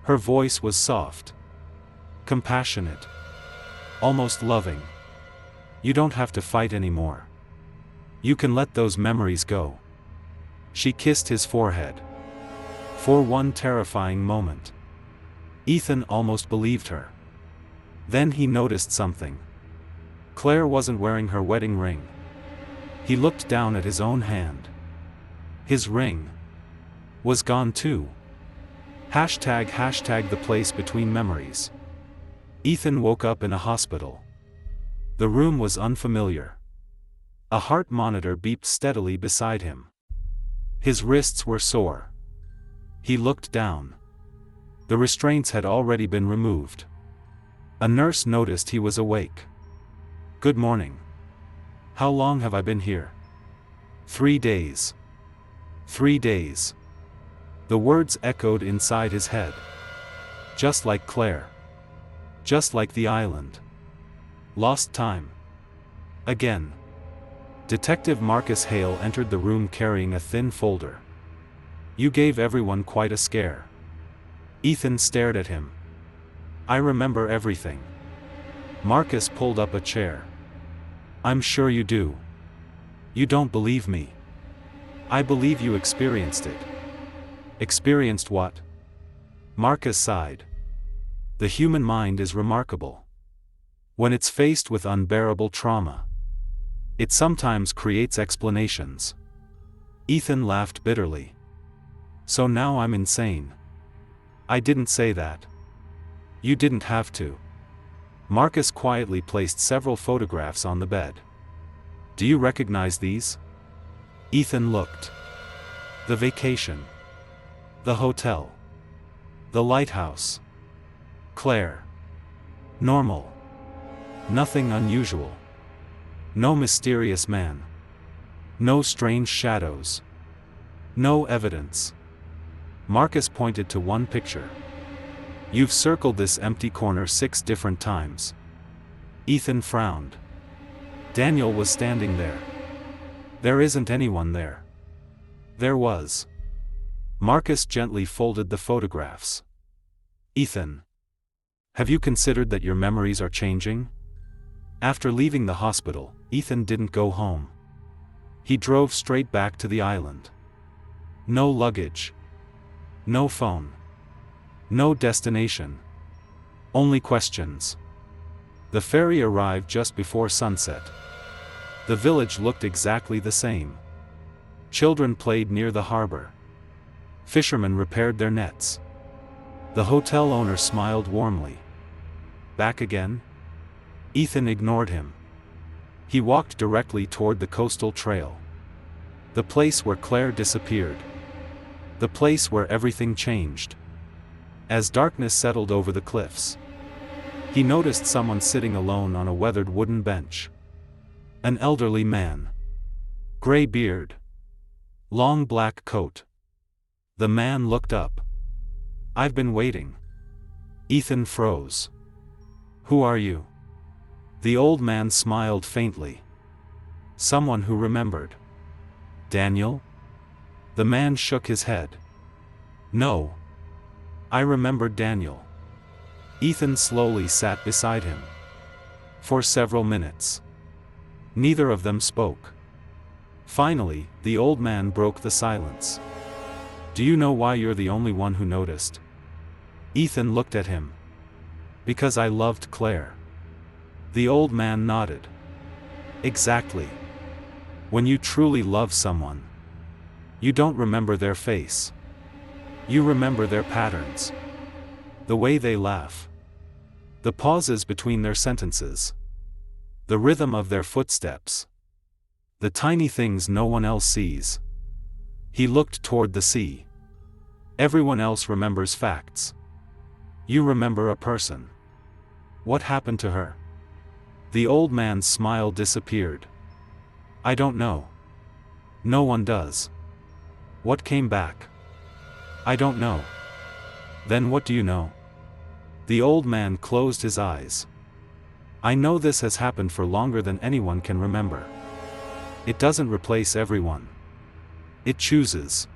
S1: Her voice was soft. Compassionate. Almost loving. "You don't have to fight anymore. You can let those memories go." She kissed his forehead. For one terrifying moment, Ethan almost believed her. Then he noticed something. Claire wasn't wearing her wedding ring. He looked down at his own hand. His ring was gone too. Hashtag the place between memories. Ethan woke up in a hospital. The room was unfamiliar. A heart monitor beeped steadily beside him. His wrists were sore. He looked down. The restraints had already been removed. A nurse noticed he was awake. "Good morning. How long have I been here?" 3 days. 3 days. The words echoed inside his head. Just like Claire. Just like the island. Lost time. Again. Detective Marcus Hale entered the room carrying a thin folder. "You gave everyone quite a scare." Ethan stared at him. "I remember everything." Marcus pulled up a chair. "I'm sure you do. You don't believe me." "I believe you experienced it." "Experienced what?" Marcus sighed. "The human mind is remarkable. When it's faced with unbearable trauma, it sometimes creates explanations." Ethan laughed bitterly. "So now I'm insane." "I didn't say that. You didn't have to." Marcus quietly placed several photographs on the bed. "Do you recognize these?" Ethan looked. The vacation. The hotel. The lighthouse. Claire. Normal. Nothing unusual. No mysterious man. No strange shadows. No evidence. Marcus pointed to one picture. "You've circled this empty corner 6 different times." Ethan frowned. Daniel was standing there. "There isn't anyone there." "There was." Marcus gently folded the photographs. "Ethan. Have you considered that your memories are changing?" After leaving the hospital, Ethan didn't go home. He drove straight back to the island. No luggage. No phone. No destination. Only questions. The ferry arrived just before sunset. The village looked exactly the same. Children played near the harbor. Fishermen repaired their nets. The hotel owner smiled warmly. "Back again?" Ethan ignored him. He walked directly toward the coastal trail. The place where Claire disappeared. The place where everything changed. As darkness settled over the cliffs, he noticed someone sitting alone on a weathered wooden bench. An elderly man. Gray beard. Long black coat. The man looked up. "I've been waiting." Ethan froze. "Who are you?" The old man smiled faintly. "Someone who remembered." "Daniel?" The man shook his head. "No. I remembered Daniel." Ethan slowly sat beside him. For several minutes. Neither of them spoke. Finally, the old man broke the silence. "Do you know why you're the only one who noticed?" Ethan looked at him. "Because I loved Claire." The old man nodded. "Exactly. When you truly love someone, you don't remember their face. You remember their patterns. The way they laugh. The pauses between their sentences. The rhythm of their footsteps. The tiny things no one else sees." He looked toward the sea. "Everyone else remembers facts. You remember a person. What happened to her?" The old man's smile disappeared. "I don't know. No one does." "What came back?" "I don't know." "Then what do you know?" The old man closed his eyes. "I know this has happened for longer than anyone can remember. It doesn't replace everyone. It chooses.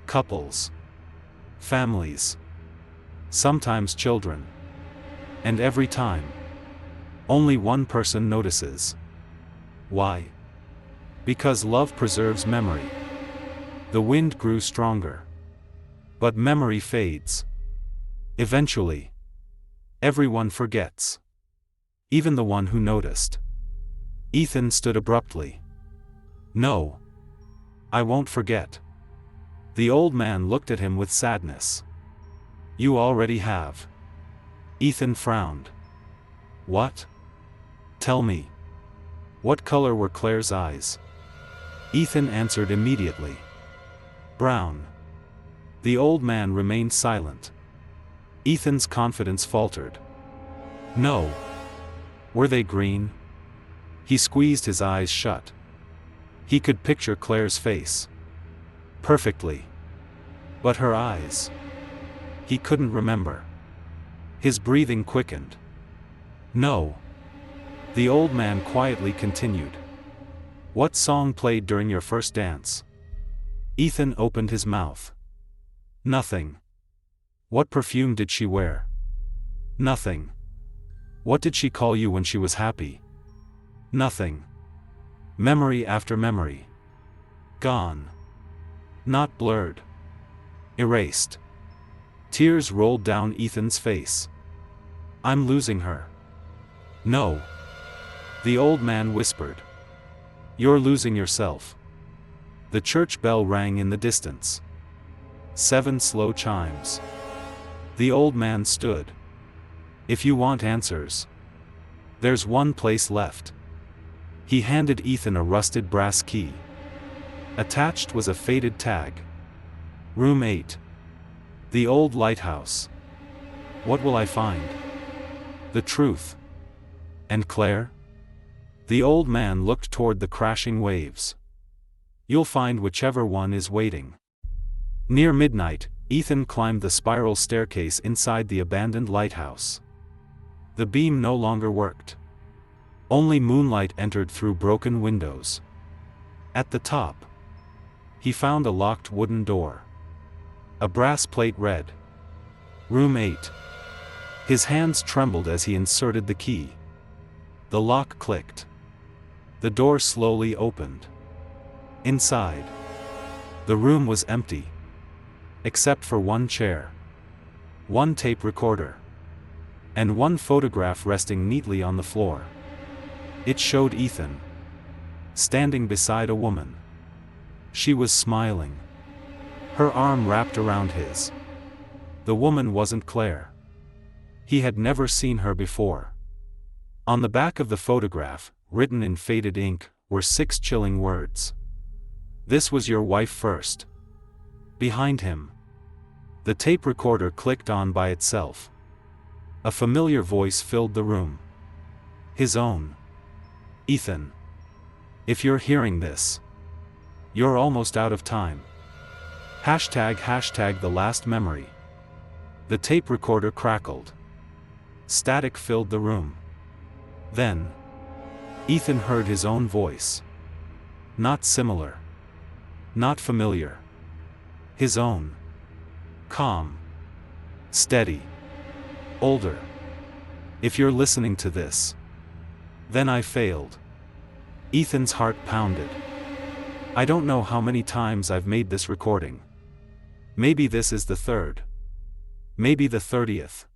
S1: Couples. Families. Sometimes children. And every time, only one person notices. Why? Because love preserves memory." The wind grew stronger. "But memory fades. Eventually. Everyone forgets. Even the one who noticed." Ethan stood abruptly. "No. I won't forget." The old man looked at him with sadness. "You already have." Ethan frowned. "What? Tell me. What color were Claire's eyes?" Ethan answered immediately. "Brown." The old man remained silent. Ethan's confidence faltered. "No. Were they green?" He squeezed his eyes shut. He could picture Claire's face. Perfectly. But her eyes. He couldn't remember. His breathing quickened. "No." The old man quietly continued. "What song played during your first dance?" Ethan opened his mouth. "Nothing." "What perfume did she wear?" "Nothing." "What did she call you when she was happy?" "Nothing." Memory after memory. Gone. Not blurred. Erased. Tears rolled down Ethan's face. "I'm losing her." "No." The old man whispered. "You're losing yourself." The church bell rang in the distance. 7 slow chimes. The old man stood. "If you want answers, there's one place left." He handed Ethan a rusted brass key. Attached was a faded tag. "Room 8. The old lighthouse." "What will I find?" "The truth." "And Claire?" The old man looked toward the crashing waves. "You'll find whichever one is waiting." Near midnight, Ethan climbed the spiral staircase inside the abandoned lighthouse. The beam no longer worked. Only moonlight entered through broken windows. At the top, he found a locked wooden door. A brass plate read, "Room 8. His hands trembled as he inserted the key. The lock clicked. The door slowly opened. Inside, the room was empty. Except for one chair. One tape recorder. And one photograph resting neatly on the floor. It showed Ethan. Standing beside a woman. She was smiling. Her arm wrapped around his. The woman wasn't Claire. He had never seen her before. On the back of the photograph, written in faded ink, were 6 chilling words. "This was your wife first." Behind him, the tape recorder clicked on by itself. A familiar voice filled the room. His own. "Ethan. If you're hearing this, you're almost out of time. Hashtag the last memory. The tape recorder crackled. Static filled the room. Then, Ethan heard his own voice. Not similar. Not familiar. His own. Calm. Steady. Older. If you're listening to this, then I failed. Ethan's heart pounded. I don't know how many times I've made this recording. Maybe this is the third. Maybe the 30th.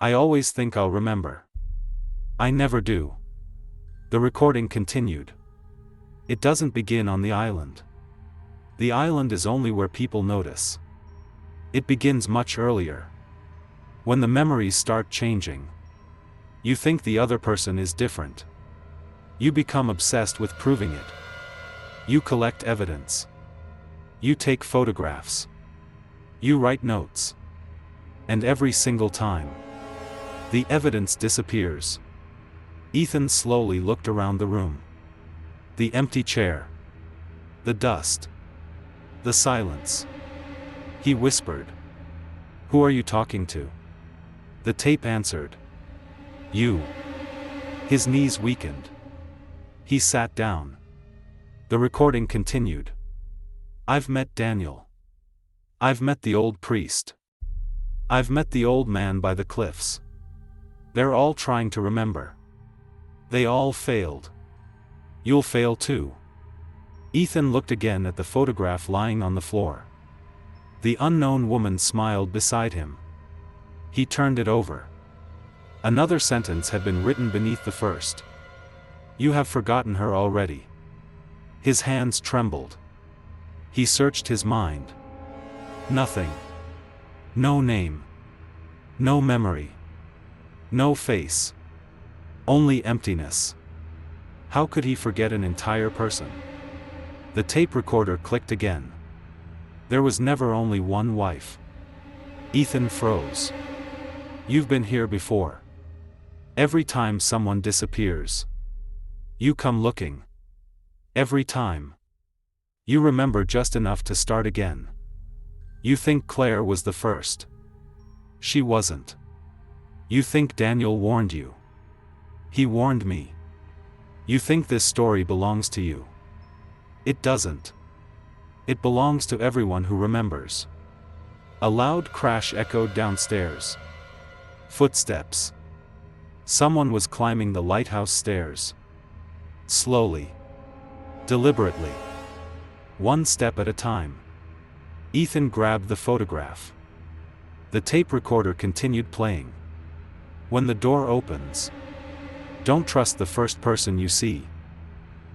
S1: I always think I'll remember. I never do. The recording continued. It doesn't begin on the island. The island is only where people notice. It begins much earlier. When the memories start changing. You think the other person is different. You become obsessed with proving it. You collect evidence. You take photographs. You write notes. And every single time, the evidence disappears. Ethan slowly looked around the room. The empty chair. The dust. The silence. He whispered. "Who are you talking to?" The tape answered. "You." His knees weakened. He sat down. The recording continued. "I've met Daniel. I've met the old priest. I've met the old man by the cliffs. They're all trying to remember. They all failed. You'll fail too." Ethan looked again at the photograph lying on the floor. The unknown woman smiled beside him. He turned it over. Another sentence had been written beneath the first. "You have forgotten her already." His hands trembled. He searched his mind. Nothing. No name. No memory. No face. Only emptiness. How could he forget an entire person? The tape recorder clicked again. There was never only one wife. Ethan froze. "You've been here before. Every time someone disappears, you come looking. Every time. You remember just enough to start again. You think Claire was the first. She wasn't. You think Daniel warned you. He warned me. You think this story belongs to you. It doesn't. It belongs to everyone who remembers." A loud crash echoed downstairs. Footsteps. Someone was climbing the lighthouse stairs. Slowly. Deliberately. One step at a time. Ethan grabbed the photograph. The tape recorder continued playing. "When the door opens, don't trust the first person you see."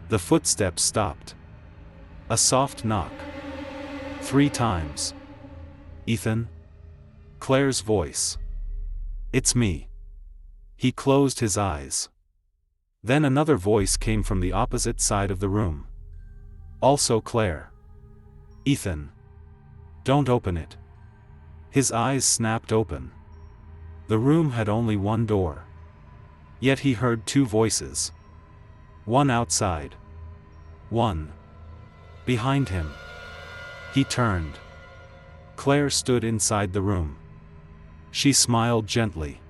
S1: The footsteps stopped. A soft knock. 3 times. "Ethan?" Claire's voice. "It's me." He closed his eyes. Then another voice came from the opposite side of the room. Also Claire. "Ethan. Don't open it." His eyes snapped open. The room had only one door. Yet he heard 2 voices. One outside. One behind him. He turned. Claire stood inside the room. She smiled gently.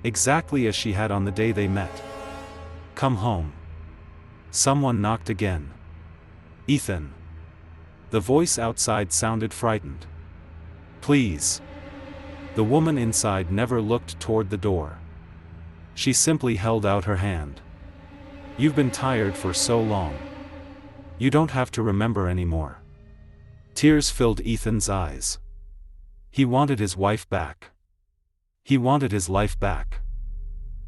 S1: Exactly as she had on the day they met. "Come home." Someone knocked again. "Ethan." The voice outside sounded frightened. "Please." The woman inside never looked toward the door. She simply held out her hand. "You've been tired for so long. You don't have to remember anymore." Tears filled Ethan's eyes. He wanted his wife back. He wanted his life back.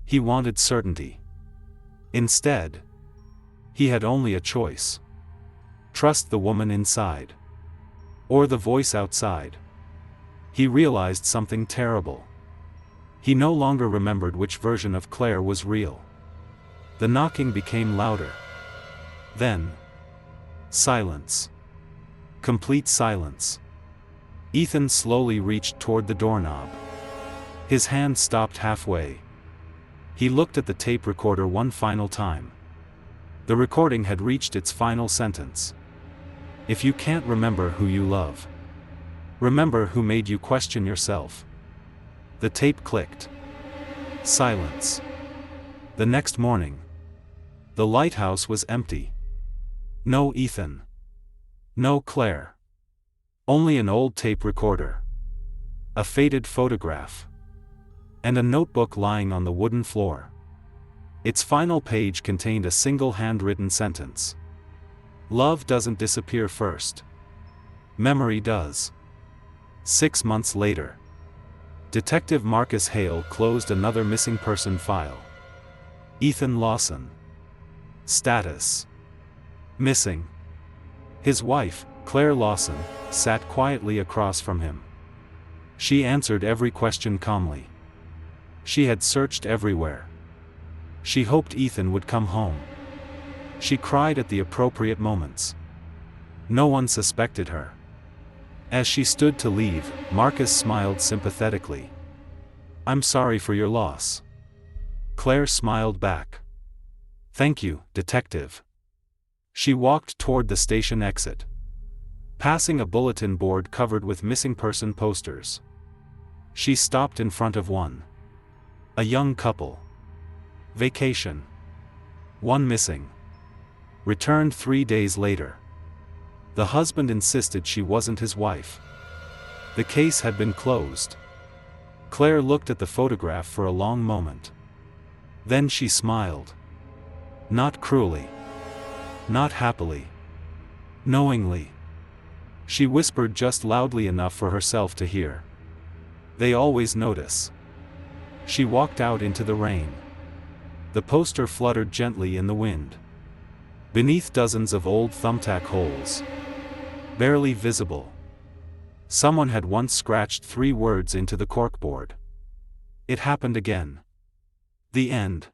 S1: He wanted certainty. Instead, he had only a choice. Trust the woman inside. Or the voice outside. He realized something terrible. He no longer remembered which version of Claire was real. The knocking became louder. Then, silence. Complete silence. Ethan slowly reached toward the doorknob. His hand stopped halfway. He looked at the tape recorder one final time. The recording had reached its final sentence. If you can't remember who you love, remember who made you question yourself. The tape clicked. Silence. The next morning. The lighthouse was empty. No Ethan. No Claire. Only an old tape recorder. A faded photograph. And a notebook lying on the wooden floor. Its final page contained a single handwritten sentence. Love doesn't disappear first. Memory does. 6 months later. Detective Marcus Hale closed another missing person file. Ethan Lawson. Status: missing. His wife, Claire Lawson, sat quietly across from him. She answered every question calmly. She had searched everywhere. She hoped Ethan would come home. She cried at the appropriate moments. No one suspected her. As she stood to leave, Marcus smiled sympathetically. "I'm sorry for your loss." Claire smiled back. "Thank you, detective." She walked toward the station exit, passing a bulletin board covered with missing person posters. She stopped in front of one. A young couple. Vacation. One missing. Returned 3 days later. The husband insisted she wasn't his wife. The case had been closed. Claire looked at the photograph for a long moment. Then she smiled. Not cruelly. Not happily. Knowingly. She whispered just loudly enough for herself to hear. "They always notice." She walked out into the rain. The poster fluttered gently in the wind. Beneath dozens of old thumbtack holes. Barely visible. Someone had once scratched 3 words into the corkboard. It happened again. The end.